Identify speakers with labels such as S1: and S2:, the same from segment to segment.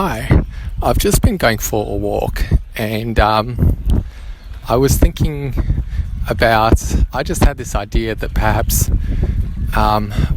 S1: Hi, I've just been going for a walk and I was thinking I just had this idea that perhaps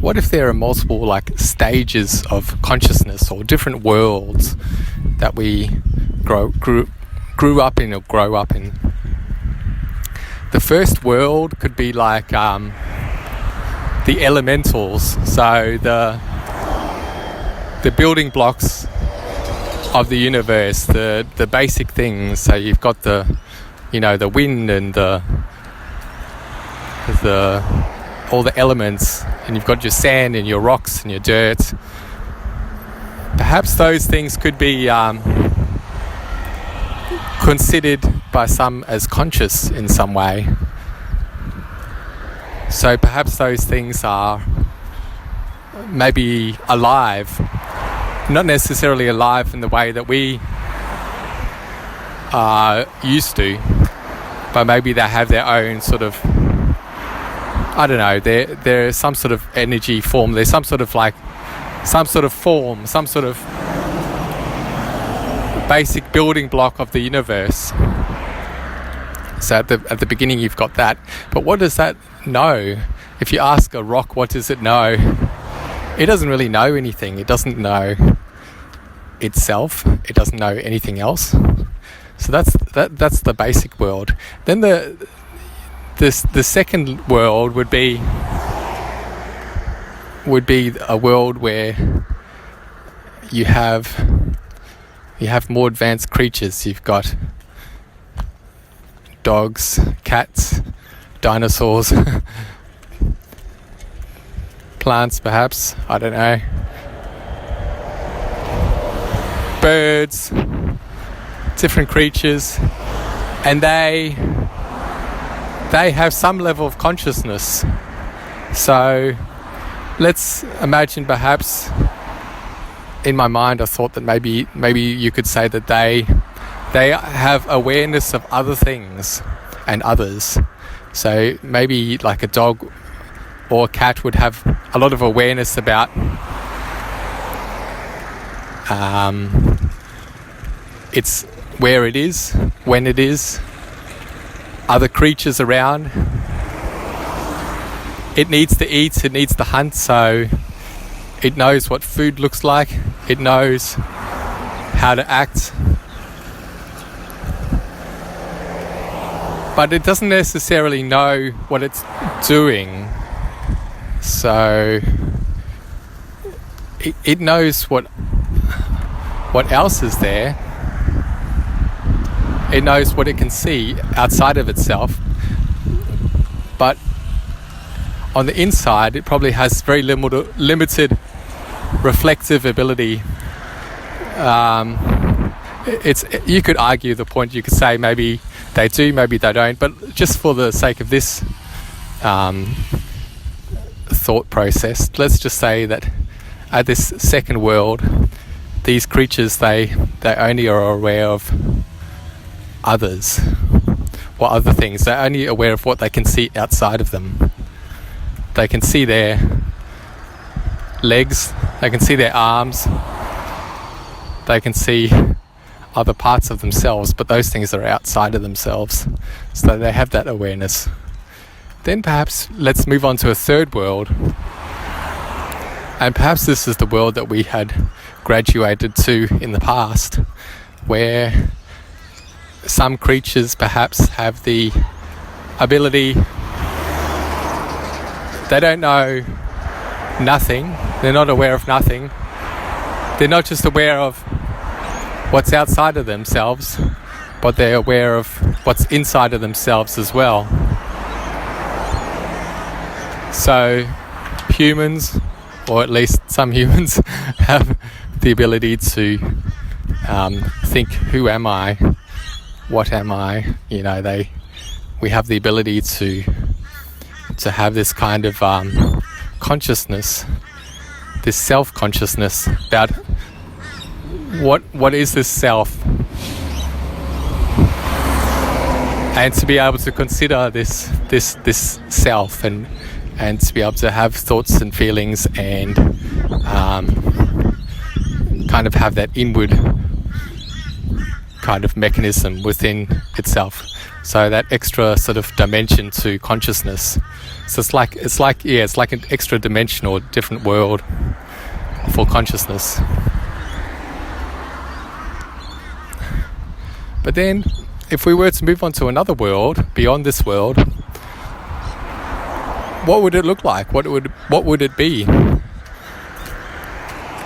S1: what if there are multiple stages of consciousness or different worlds that we grew up in or grow up in. The first world could be like the elementals, so the building blocks of the universe, the basic things. So you've got the wind and all the elements, and you've got your sand and your rocks and your dirt. Perhaps those things could be considered by some as conscious in some way. So perhaps those things are maybe alive, not necessarily alive in the way that we are used to, but maybe they have their own sort of, I don't know, there's some sort of energy form, there's some sort of form, some sort of basic building block of the universe. So at the beginning you've got that, but what does that know? If you ask a rock what does it know, it doesn't really know anything. It doesn't know itself, it doesn't know anything else. So that's the basic world. Then the second world would be a world where you have more advanced creatures. You've got dogs, cats, dinosaurs, plants perhaps, I don't know, birds, different creatures, and they have some level of consciousness. So let's imagine, perhaps in my mind I thought that maybe you could say that they have awareness of other things and others. So maybe like a dog or a cat would have a lot of awareness about it's where it is, when it is, other creatures around. It needs to eat, it needs to hunt, so it knows what food looks like, it knows how to act. But it doesn't necessarily know what it's doing. So it knows what else is there. It knows what it can see outside of itself. But on the inside, it probably has very limited reflective ability. You could argue the point. You could say maybe they do, maybe they don't. But just for the sake of this thought process, let's just say that at this second world, these creatures, they only are aware of others or other things. They're only aware of what they can see outside of them. They can see their legs, they can see their arms, they can see other parts of themselves, but those things are outside of themselves, so they have that awareness. Then perhaps let's move on to a third world, and perhaps this is the world that we had graduated to in the past, where some creatures perhaps have the ability, they don't know nothing, they're not aware of nothing, they're not just aware of what's outside of themselves, but they're aware of what's inside of themselves as well. So humans, or at least some humans, have the ability to think, who am I? What am I? We have the ability to have this kind of consciousness, this self-consciousness about what is this self, and to be able to consider this self and to be able to have thoughts and feelings and kind of have that inward kind of mechanism within itself. So that extra sort of dimension to consciousness. So it's like an extra dimension or different world for consciousness. But then, if we were to move on to another world beyond this world, what would it look like? What would it be?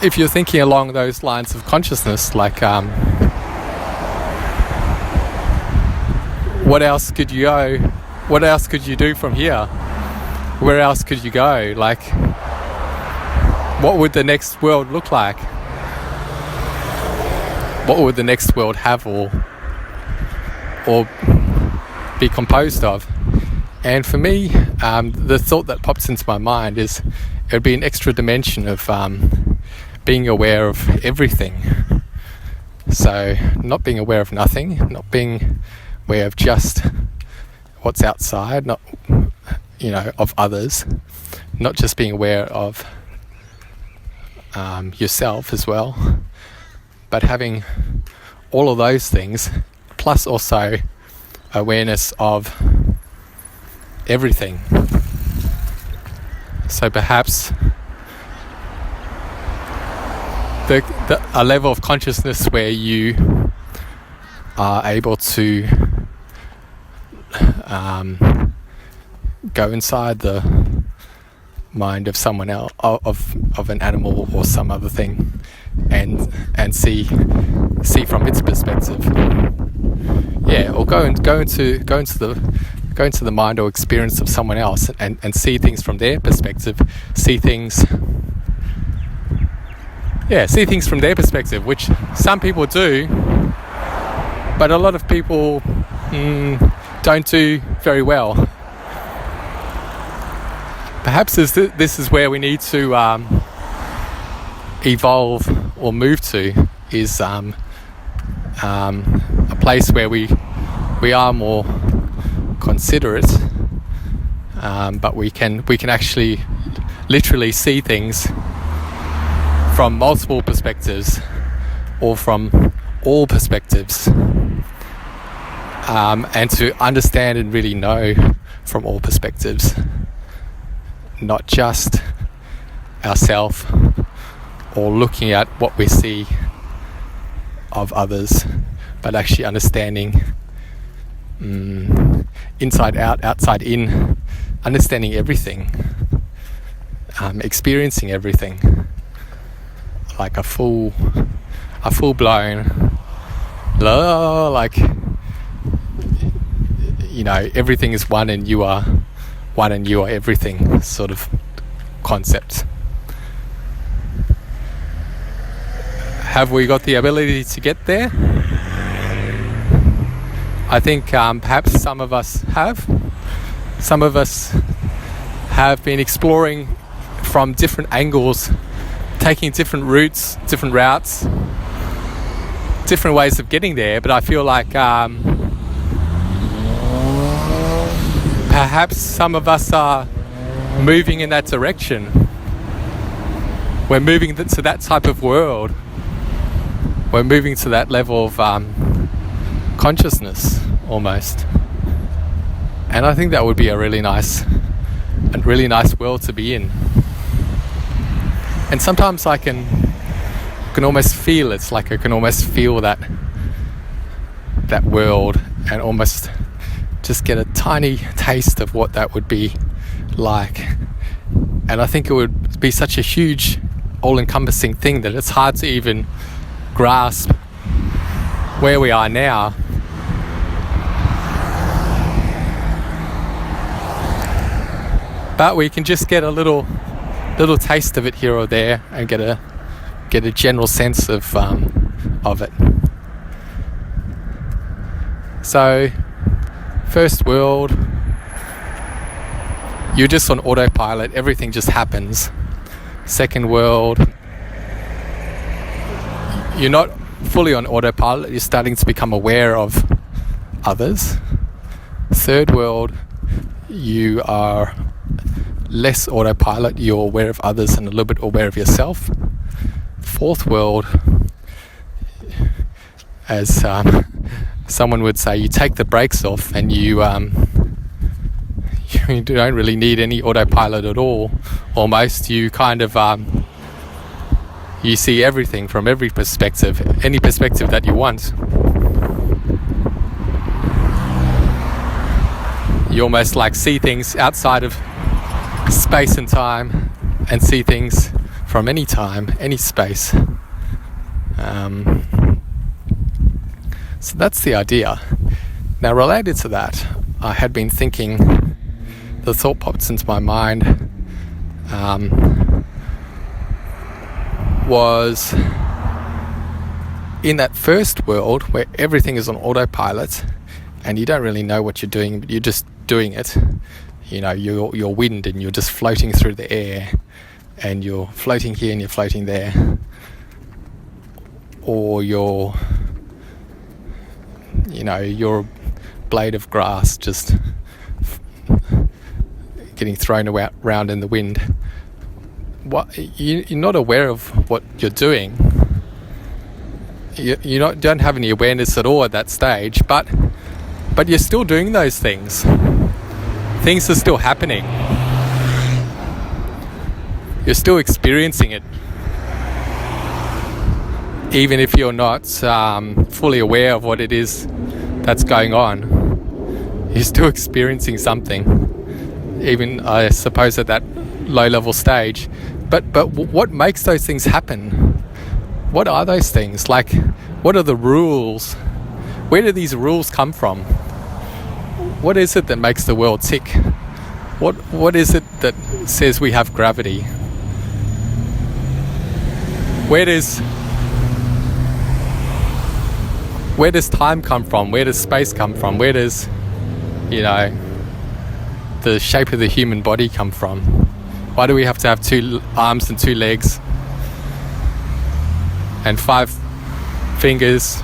S1: If you're thinking along those lines of consciousness, like what else could you go? What else could you do from here? Where else could you go? Like, what would the next world look like? What would the next world have or be composed of? And for me, the thought that pops into my mind is it would be an extra dimension of being aware of everything. So not being aware of nothing, not being aware of just what's outside, not of others, not just being aware of yourself as well, but having all of those things, plus also awareness of everything. So perhaps a level of consciousness where you are able to go inside the mind of someone else, of an animal or some other thing, and see from its perspective. Yeah, or go into the mind or experience of someone else and see things from their perspective. See things from their perspective, which some people do, but a lot of people don't do very well. Perhaps this is where we need to evolve or move to, is a place where we are more considerate, but we can actually literally see things from multiple perspectives, or from all perspectives, and to understand and really know from all perspectives, not just ourselves or looking at what we see of others, but actually understanding inside out, outside in, understanding everything, experiencing everything, like a full-blown, like, everything is one and you are one and you are everything sort of concept. Have we got the ability to get there? I think perhaps some of us have. Some of us have been exploring from different angles, taking different routes, different routes, different ways of getting there. But I feel like perhaps some of us are moving in that direction. We're moving to that type of world. We're moving to that level of consciousness, almost. And I think that would be a really nice world to be in. And sometimes I can almost feel it. Like I can almost feel that world, and almost just get a tiny taste of what that would be like. And I think it would be such a huge, all-encompassing thing that it's hard to even grasp where we are now. But we can just get a little taste of it here or there, and get a general sense of it. So, first world, you're just on autopilot, everything just happens. Second world, you're not fully on autopilot, you're starting to become aware of others. Third world, you are less autopilot, you're aware of others and a little bit aware of yourself. fourth world, as someone would say, you take the brakes off and you don't really need any autopilot at all. Almost, you kind of you see everything from every perspective, any perspective that you want. You almost like see things outside of space and time, and see things from any time, any space. So that's the idea. Now, related to that, I had been thinking, the thought popped into my mind, was in that first world where everything is on autopilot and you don't really know what you're doing, but you're just doing it. You know, you're wind and you're just floating through the air, and you're floating here and you're floating there. Or you're a blade of grass just getting thrown around in the wind. You're not aware of what you're doing. You don't have any awareness at all at that stage, but you're still doing those things. Things are still happening. You're still experiencing it, even if you're not fully aware of what it is that's going on. You're still experiencing something, even I suppose at that low-level stage. But what makes those things happen? What are those things? Like, what are the rules? Where do these rules come from? What is it that makes the world tick? What is it that says we have gravity? Where does time come from? Where does space come from? Where does, the shape of the human body come from? Why do we have to have 2 arms and 2 legs and 5 fingers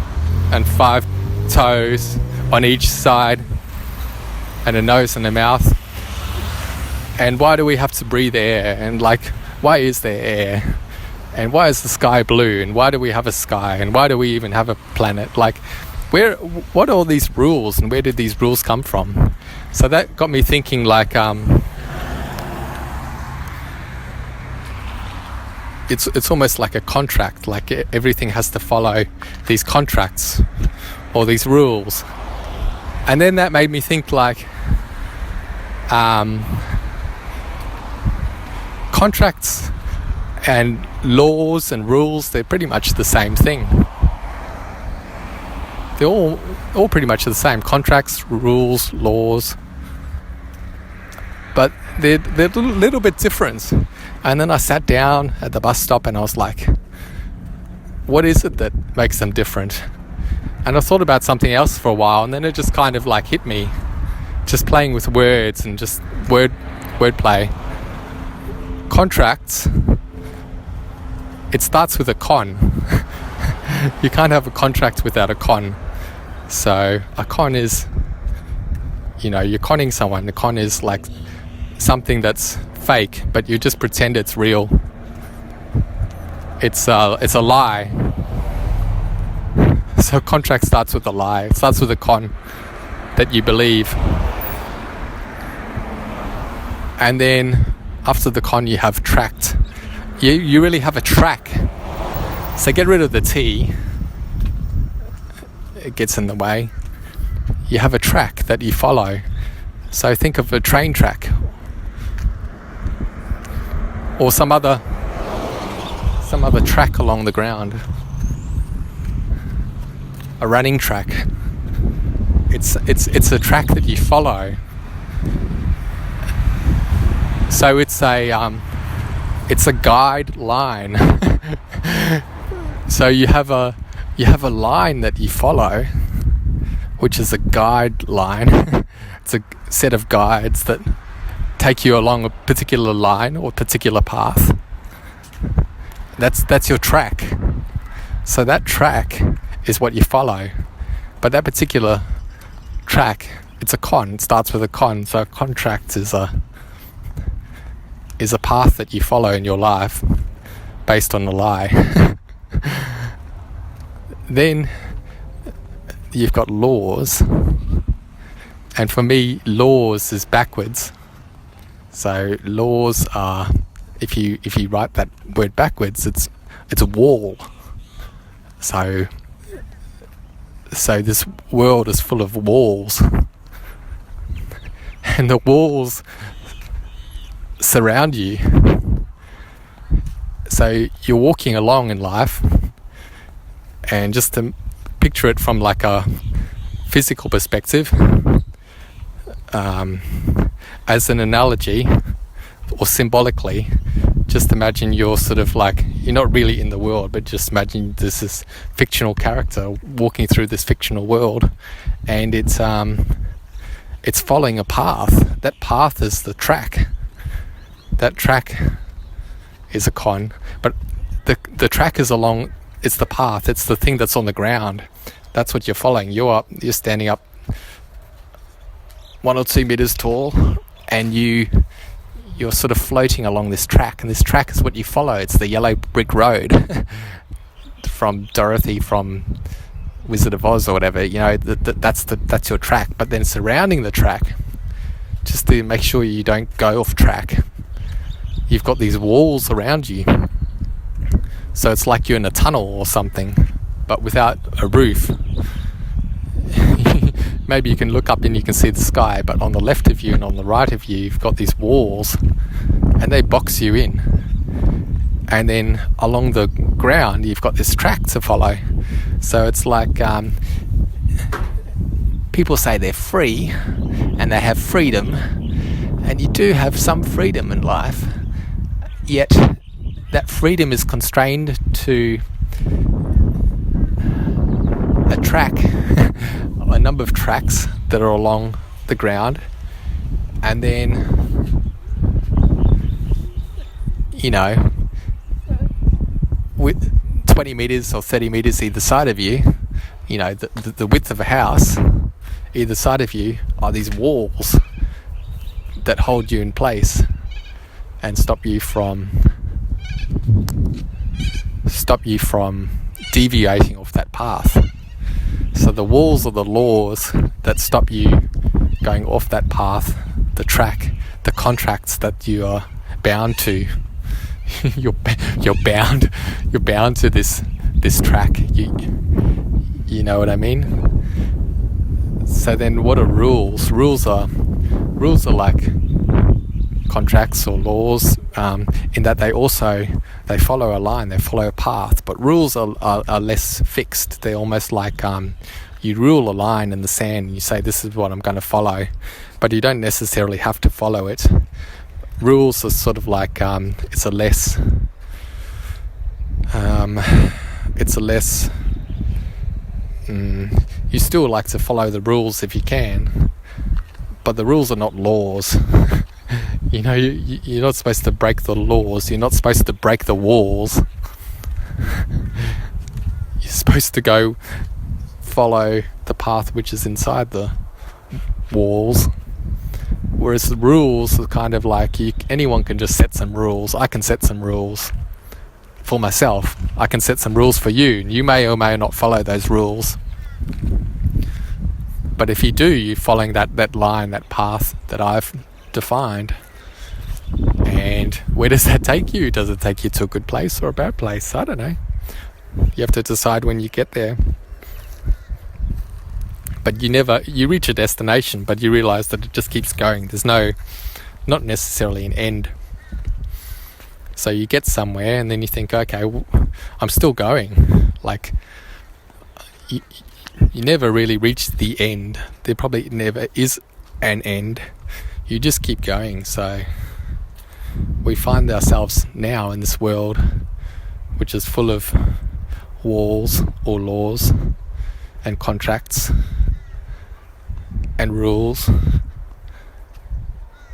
S1: and 5 toes on each side and a nose and a mouth? And why do we have to breathe air? And why is there air? And why is the sky blue? And why do we have a sky? And why do we even have a planet? What are all these rules, and where did these rules come from? So that got me thinking, it's almost like a contract. Like everything has to follow these contracts or these rules. And then that made me think contracts and laws and rules, they're pretty much the same thing. They're all pretty much the same. Contracts, rules, laws. But they're a little bit different. And then I sat down at the bus stop and I was like, what is it that makes them different? And I thought about something else for a while, and then it just kind of hit me. Just playing with words and just wordplay. Contracts, it starts with a con. You can't have a contract without a con. So a con is, you're conning someone. A con is something that's fake, but you just pretend it's real. It's a lie. So contract starts with a lie. It starts with a con that you believe. And then after the con you have tracked. You really have a track. So get rid of the T. It gets in the way. You have a track that you follow. So think of a train track. Or some other track along the ground. A running track. It's a track that you follow. So it's a guideline. So you have a line that you follow, which is a guideline. It's a set of guides that take you along a particular line or particular path. That's your track. So that track is what you follow. But that particular track, it's a con. It starts with a con. So a contract is a path that you follow in your life based on a lie. Then you've got laws, and for me, laws is backwards. So laws are, if you write that word backwards, it's a wall. So this world is full of walls, and the walls surround you. So you're walking along in life, and just to picture it from like a physical perspective, as an analogy or symbolically, just imagine you're sort of like, you're not really in the world, but just imagine there's this fictional character walking through this fictional world, and it's following a path. That path is the track. That track is a con, but the track is along, it's the path, it's the thing that's on the ground. That's what you're following. You're standing up 1 or 2 meters tall, and you're sort of floating along this track, and this track is what you follow. It's the yellow brick road from Dorothy from Wizard of Oz or whatever. You know, that's your track. But then surrounding the track, just to make sure you don't go off track, you've got these walls around you. So it's like you're in a tunnel or something, but without a roof. Maybe you can look up and you can see the sky, but on the left of you and on the right of you, you've got these walls, and they box you in. And then along the ground, you've got this track to follow. So it's like, people say they're free and they have freedom, and you do have some freedom in life, yet that freedom is constrained to a track, a number of tracks that are along the ground, and then, you know, with 20 meters or 30 meters either side of you, you know, the width of a house either side of you are these walls that hold you in place and stop you from deviating off that path. So the walls are the laws that stop you going off that path, the track, the contracts that you are bound to. you're bound to this track. You know what I mean? So then what are rules? Rules are like contracts or laws, in that they follow a line, they follow a path, but rules are less fixed. They're almost like, you rule a line in the sand and you say, this is what I'm going to follow, but you don't necessarily have to follow it. Rules are sort of like, it's a less you still like to follow the rules if you can, but the rules are not laws. You know, you're not supposed to break the laws. You're not supposed to break the walls. You're supposed to go follow the path which is inside the walls. Whereas the rules are kind of like, anyone can just set some rules. I can set some rules for myself. I can set some rules for you. You may or may not follow those rules. But if you do, you're following that line, that path that I've defined. And where does that take you? Does it take you to a good place or a bad place? I don't know. You have to decide when you get there. But you reach a destination, but you realize that it just keeps going. There's not necessarily an end. So you get somewhere and then you think, okay, well, I'm still going. Like, you never really reach the end. There probably never is an end. You just keep going. So we find ourselves now in this world which is full of walls or laws and contracts and rules,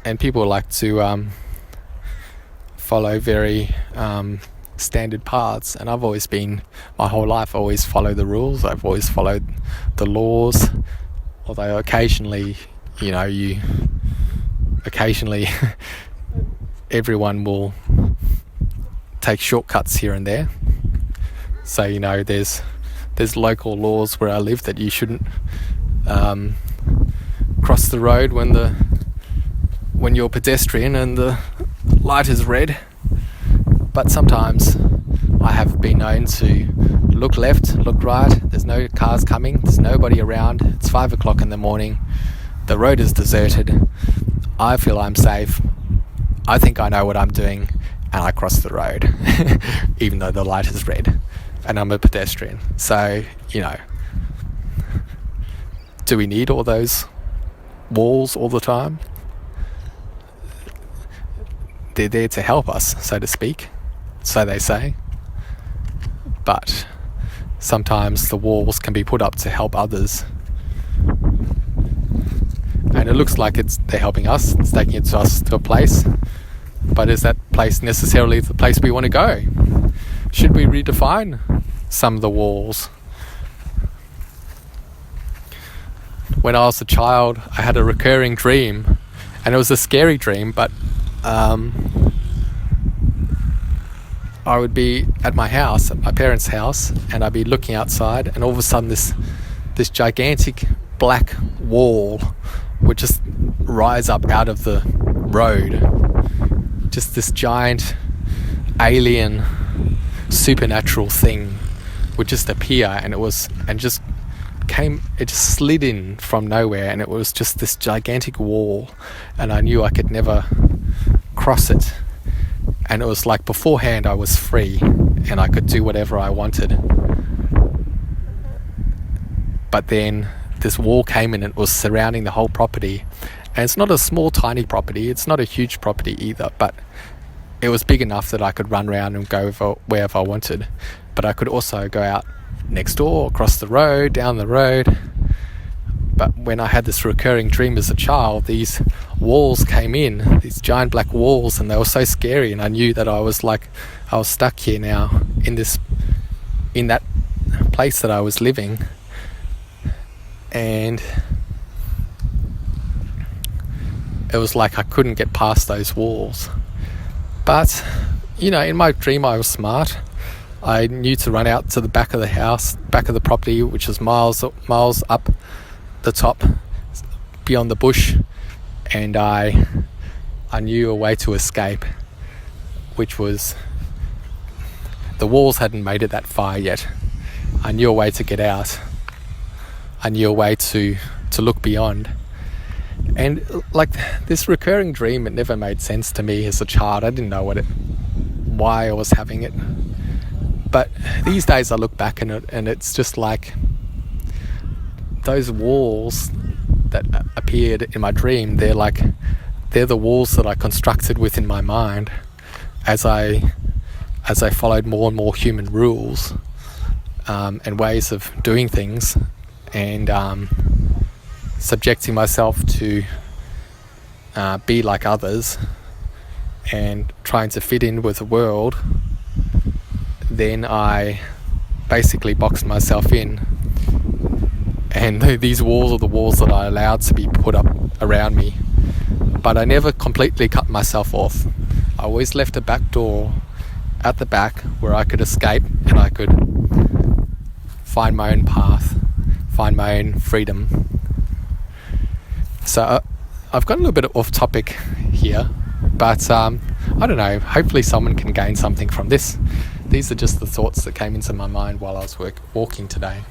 S1: and people like to follow very standard paths. And I've always been, my whole life, always followed the rules. I've always followed the laws, although occasionally everyone will take shortcuts here and there. So, there's local laws where I live that you shouldn't cross the road when you're pedestrian and the light is red. But sometimes I have been known to look left, look right, there's no cars coming, there's nobody around, it's 5 o'clock in the morning, the road is deserted, I feel I'm safe, I think I know what I'm doing, and I cross the road, even though the light is red, and I'm a pedestrian. So, do we need all those walls all the time? They're there to help us, so to speak, so they say. But sometimes the walls can be put up to help others. And it looks like they're helping us, it's taking us to a place. But is that place necessarily the place we want to go? Should we redefine some of the walls? When I was a child, I had a recurring dream, and it was a scary dream, but I would be at my house, at my parents' house, and I'd be looking outside, and all of a sudden this gigantic black wall would just rise up out of the road. Just this giant alien supernatural thing would just appear, and it just slid in from nowhere, and it was just this gigantic wall, and I knew I could never cross it. And it was like beforehand I was free and I could do whatever I wanted. But then this wall came in and it was surrounding the whole property. And it's not a small, tiny property. It's not a huge property either. But it was big enough that I could run around and go wherever I wanted. But I could also go out next door, across the road, down the road. But when I had this recurring dream as a child, these walls came in, these giant black walls, and they were so scary, and I knew that I was stuck here now in that place that I was living. And it was like I couldn't get past those walls. But in my dream I was smart. I knew to run out to the back of the house, back of the property, which is miles up the top beyond the bush, and I knew a way to escape, which was the walls hadn't made it that far yet. I knew a way to get out. I knew a way to look beyond. And like this recurring dream, it never made sense to me as a child. I didn't know why I was having it. But these days I look back on it, and it's just like those walls that appeared in my dream, they're the walls that I constructed within my mind as I followed more and more human rules and ways of doing things, and subjecting myself to be like others and trying to fit in with the world. Then I basically boxed myself in, and these walls are the walls that I allowed to be put up around me. But I never completely cut myself off. I always left a back door at the back where I could escape and I could find my own path, find my own freedom. So I've got a little bit off topic here, but I don't know, hopefully someone can gain something from this. These are just the thoughts that came into my mind while I was walking today.